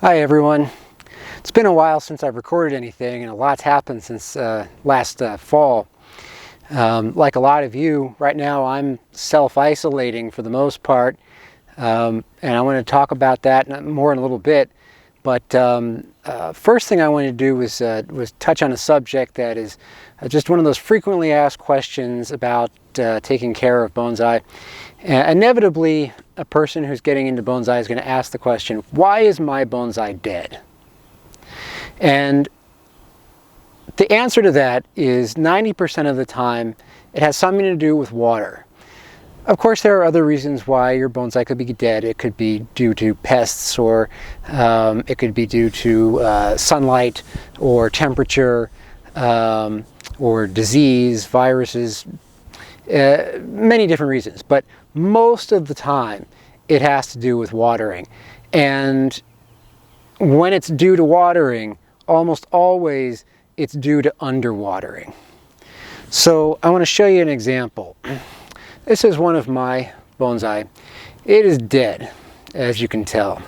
Hi everyone. It's been a while since I've recorded anything, and a lot's happened since last fall. Like a lot of you, right now I'm self-isolating for the most part, and I want to talk about that more in a little bit. But first thing I wanted to do was touch on a subject that is just one of those frequently asked questions about taking care of bonsai. Inevitably, a person who's getting into bonsai is going to ask the question, why is my bonsai dead? And the answer to that is 90% of the time it has something to do with water. Of course, there are other reasons why your bonsai could be dead. It could be due to pests, or it could be due to sunlight or temperature, or disease, viruses, many different reasons. But most of the time it has to do with watering. And when it's due to watering, almost always it's due to underwatering. So I want to show you an example. This is one of my bonsai. It is dead, as you can tell.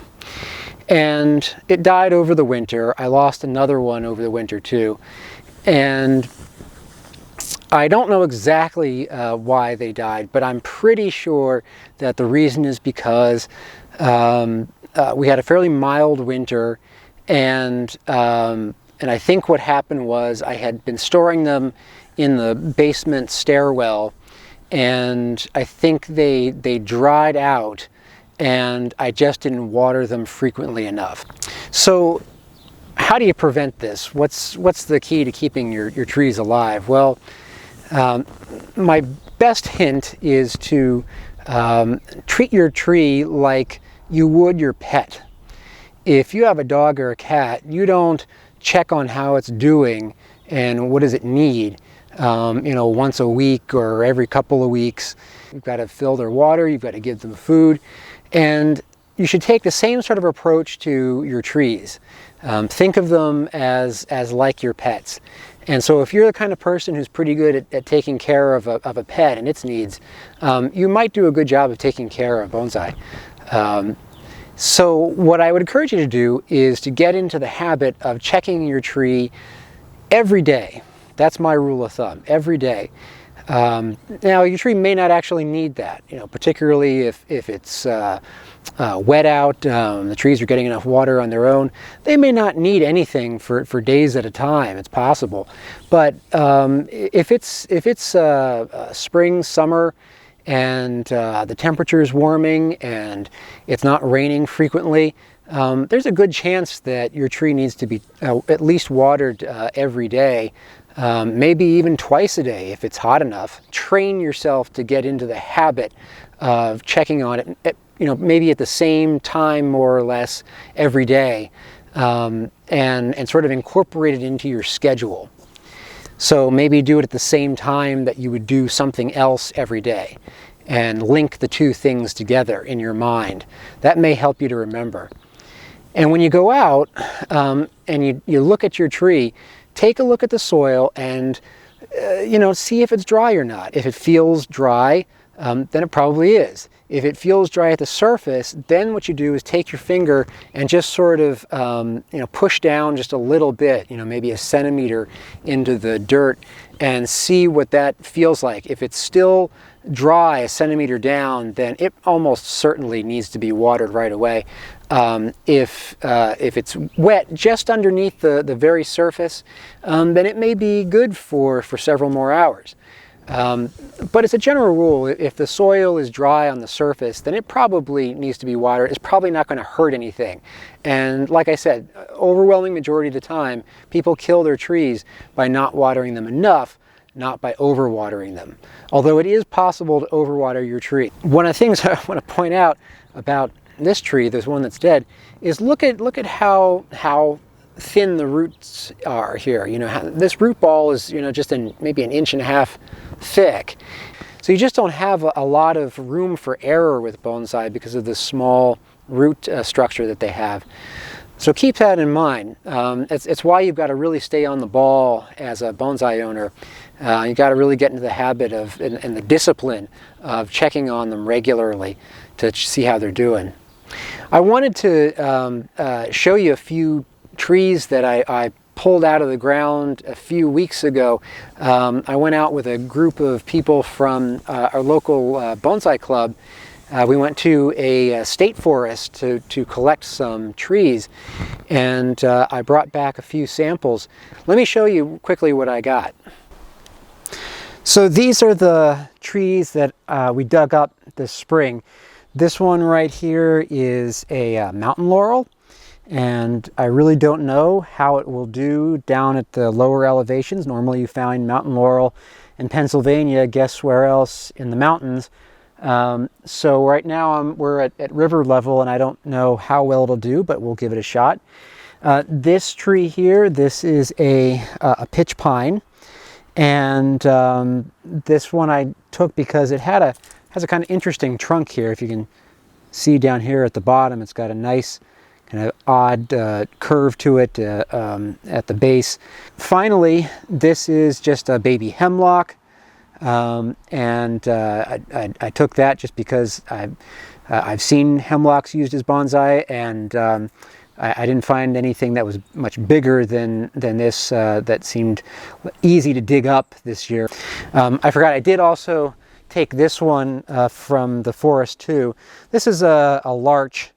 And it died over the winter. I lost another one over the winter too. And I don't know exactly why they died, but I'm pretty sure that the reason is because we had a fairly mild winter, and I think what happened was I had been storing them in the basement stairwell, and I think they dried out, and I just didn't water them frequently enough. So how do you prevent this? What's the key to keeping your trees alive? Well, my best hint is to treat your tree like you would your pet. If you have a dog or a cat, you don't check on how it's doing and what does it need, once a week or every couple of weeks. You've got to fill their water, you've got to give them food, and you should take the same sort of approach to your trees. Think of them as like your pets. And so if you're the kind of person who's pretty good at taking care of a pet and its needs, you might do a good job of taking care of bonsai. So what I would encourage you to do is to get into the habit of checking your tree every day. That's my rule of thumb, every day. Now your tree may not actually need that, particularly if it's wet out, the trees are getting enough water on their own. They may not need anything for days at a time. It's possible. But if it's spring, summer, and the temperature is warming and it's not raining frequently, there's a good chance that your tree needs to be at least watered every day, maybe even twice a day if it's hot enough. Train yourself to get into the habit of checking on it, maybe at the same time more or less every day, and sort of incorporate it into your schedule. So maybe do it at the same time that you would do something else every day, and link the two things together in your mind. That may help you to remember. And when you go out and you look at your tree, take a look at the soil and see if it's dry or not. If it feels dry, then it probably is. If it feels dry at the surface, then what you do is take your finger and just sort of push down just a little bit, maybe a centimeter into the dirt, and see what that feels like. If it's still dry a centimeter down, then it almost certainly needs to be watered right away. If it's wet just underneath the very surface, then it may be good for several more hours. But as a general rule, if the soil is dry on the surface, then it probably needs to be watered. It's probably not going to hurt anything. And like I said, overwhelming majority of the time, people kill their trees by not watering them enough, not by overwatering them. Although it is possible to overwater your tree. One of the things I want to point out about this tree, this one that's dead, is look at how thin the roots are here. This root ball is just maybe an inch and a half thick. So you just don't have a lot of room for error with bonsai because of the small root structure that they have. So keep that in mind. It's why you've got to really stay on the ball as a bonsai owner. You've got to really get into the habit of and the discipline of checking on them regularly to see how they're doing. I wanted to show you a few trees that I pulled out of the ground a few weeks ago. I went out with a group of people from our local bonsai club. We went to a state forest to collect some trees, and I brought back a few samples. Let me show you quickly what I got. So these are the trees that we dug up this spring. This one right here is a mountain laurel, and I really don't know how it will do down at the lower elevations. Normally you find mountain laurel in Pennsylvania, guess where else? In the mountains. So right now we're at river level, and I don't know how well it'll do, but we'll give it a shot. This tree here, this is a pitch pine, and this one I took because it has a kind of interesting trunk here. If you can see down here at the bottom, it's got a nice kind of odd curve to it at the base. Finally, this is just a baby hemlock, and I took that just because I've seen hemlocks used as bonsai, and I didn't find anything that was much bigger than this that seemed easy to dig up this year. I forgot, I did also take this one from the forest too. This is a larch.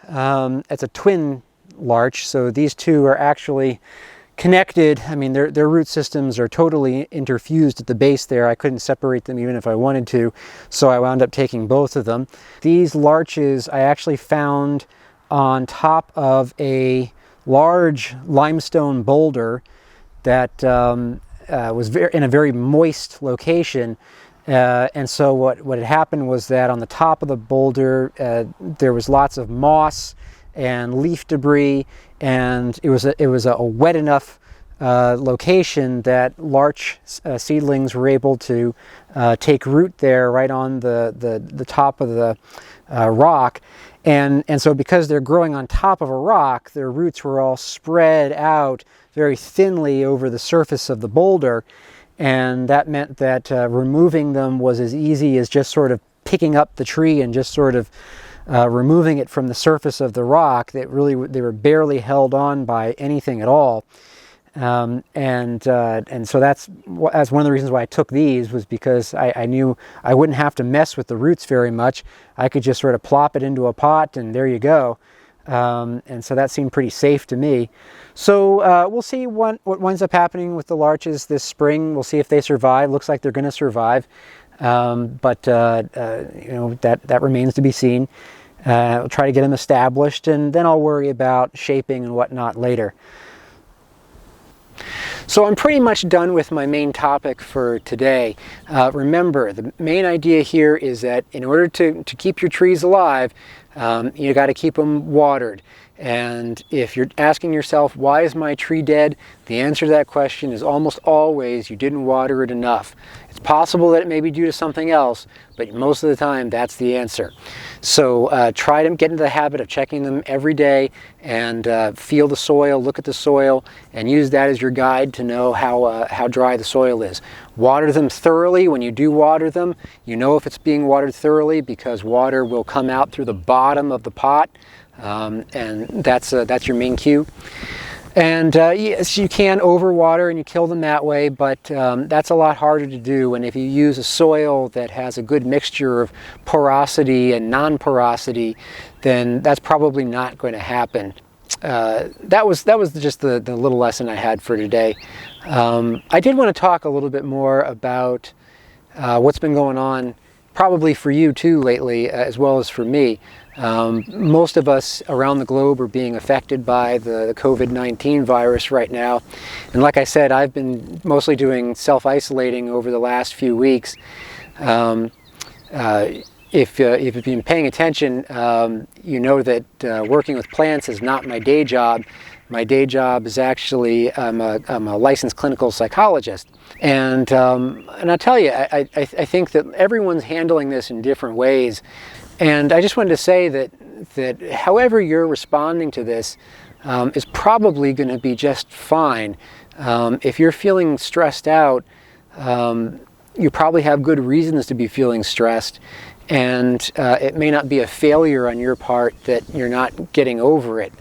It's a twin larch, so these two are actually connected. I mean, their root systems are totally interfused at the base there. I couldn't separate them even if I wanted to, so I wound up taking both of them. These larches I actually found on top of a large limestone boulder that was in a very moist location. And so what had happened was that on the top of the boulder there was lots of moss and leaf debris, and it was a wet enough location that larch seedlings were able to take root there right on the top of the rock. And so because they're growing on top of a rock, their roots were all spread out very thinly over the surface of the boulder. And that meant that removing them was as easy as just sort of picking up the tree and just sort of removing it from the surface of the rock. That really, they were barely held on by anything at all. And so that's one of the reasons why I took these, was because I knew I wouldn't have to mess with the roots very much. I could just sort of plop it into a pot and there you go. And so that seemed pretty safe to me. So we'll see what winds up happening with the larches this spring. We'll see if they survive. Looks like they're going to survive, but you know, that remains to be seen. We'll try to get them established, and then I'll worry about shaping and whatnot later. So I'm pretty much done with my main topic for today. Remember, the main idea here is that in order to keep your trees alive, you got to keep them watered. And if you're asking yourself, why is my tree dead? The answer to that question is almost always you didn't water it enough. It's possible that it may be due to something else, but most of the time that's the answer. So try to get into the habit of checking them every day and feel the soil, look at the soil, and use that as your guide to know how dry the soil is. Water them thoroughly. When you do water them, you know if it's being watered thoroughly because water will come out through the bottom of the pot. And that's your main cue. And yes, you can overwater and you kill them that way, but that's a lot harder to do. And if you use a soil that has a good mixture of porosity and non-porosity, then that's probably not going to happen. That was just the little lesson I had for today. I did want to talk a little bit more about what's been going on, probably for you too lately, as well as for me. Most of us around the globe are being affected by the COVID-19 virus right now. And like I said, I've been mostly doing self-isolating over the last few weeks. If you've been paying attention, you know that working with plants is not my day job. My day job is actually, I'm a licensed clinical psychologist. And I'll tell you, I think that everyone's handling this in different ways. And I just wanted to say that however you're responding to this is probably going to be just fine. If you're feeling stressed out, you probably have good reasons to be feeling stressed. and it may not be a failure on your part that you're not getting over it.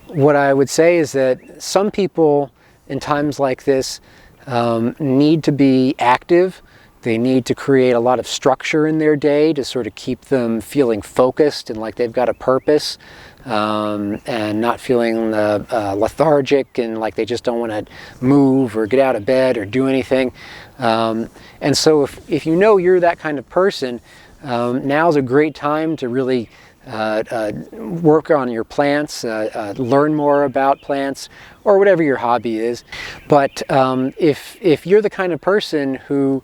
What I would say is that some people in times like this need to be active. They need to create a lot of structure in their day to sort of keep them feeling focused and like they've got a purpose, and not feeling lethargic and like they just don't want to move or get out of bed or do anything. And so if you know you're that kind of person, now's a great time to really work on your plants, learn more about plants, or whatever your hobby is. But if you're the kind of person who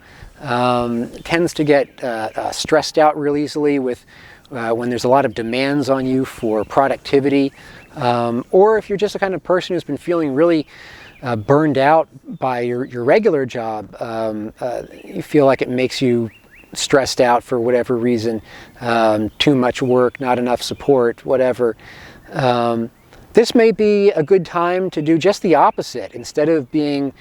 tends to get stressed out real easily with when there's a lot of demands on you for productivity, or if you're just the kind of person who's been feeling really burned out by your regular job, you feel like it makes you stressed out for whatever reason, too much work, not enough support, whatever. This may be a good time to do just the opposite. Instead of being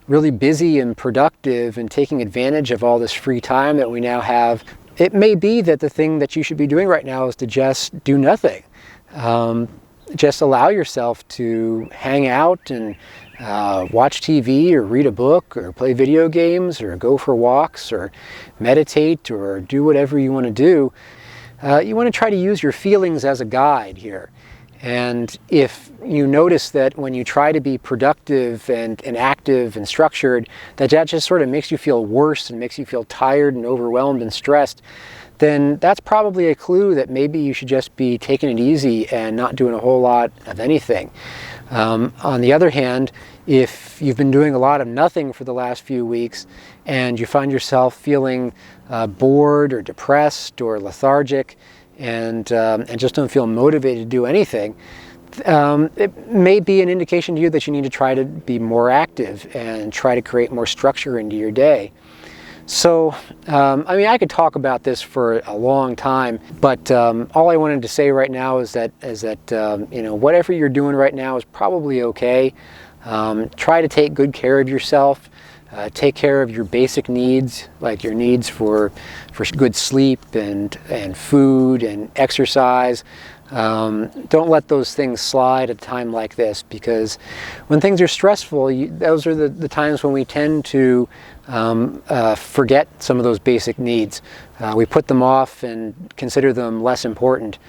really busy and productive and taking advantage of all this free time that we now have, it may be that the thing that you should be doing right now is to just do nothing. Just allow yourself to hang out and watch TV or read a book or play video games or go for walks or meditate or do whatever you want to do. You want to try to use your feelings as a guide here. And if you notice that when you try to be productive and active and structured, that just sort of makes you feel worse and makes you feel tired and overwhelmed and stressed, then that's probably a clue that maybe you should just be taking it easy and not doing a whole lot of anything. On the other hand, if you've been doing a lot of nothing for the last few weeks and you find yourself feeling bored or depressed or lethargic and just don't feel motivated to do anything, it may be an indication to you that you need to try to be more active and try to create more structure into your day. So, I mean, I could talk about this for a long time, but all I wanted to say right now is that you know, whatever you're doing right now is probably okay. Try to take good care of yourself. Take care of your basic needs, like your needs for good sleep and food and exercise. Don't let those things slide at a time like this, because when things are stressful, those are the times when we tend to forget some of those basic needs. We put them off and consider them less important.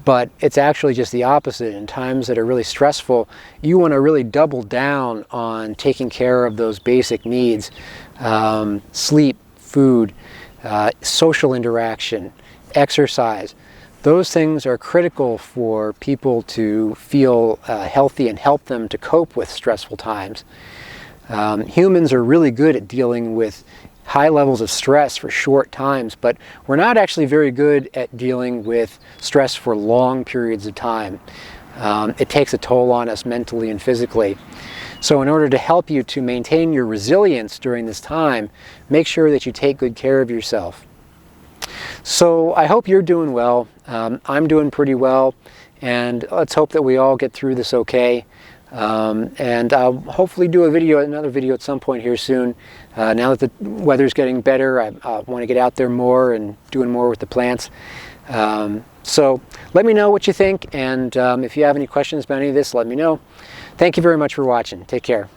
But it's actually just the opposite. In times that are really stressful, you want to really double down on taking care of those basic needs. Sleep, food, social interaction, exercise. Those things are critical for people to feel healthy and help them to cope with stressful times. Humans are really good at dealing with high levels of stress for short times, but we're not actually very good at dealing with stress for long periods of time. It takes a toll on us mentally and physically. So in order to help you to maintain your resilience during this time, make sure that you take good care of yourself. So I hope you're doing well. I'm doing pretty well, and let's hope that we all get through this okay. And I'll hopefully do another video at some point here soon. Now that the weather's getting better, I want to get out there more and doing more with the plants. So let me know what you think, and if you have any questions about any of this, let me know. Thank you very much for watching. Take care.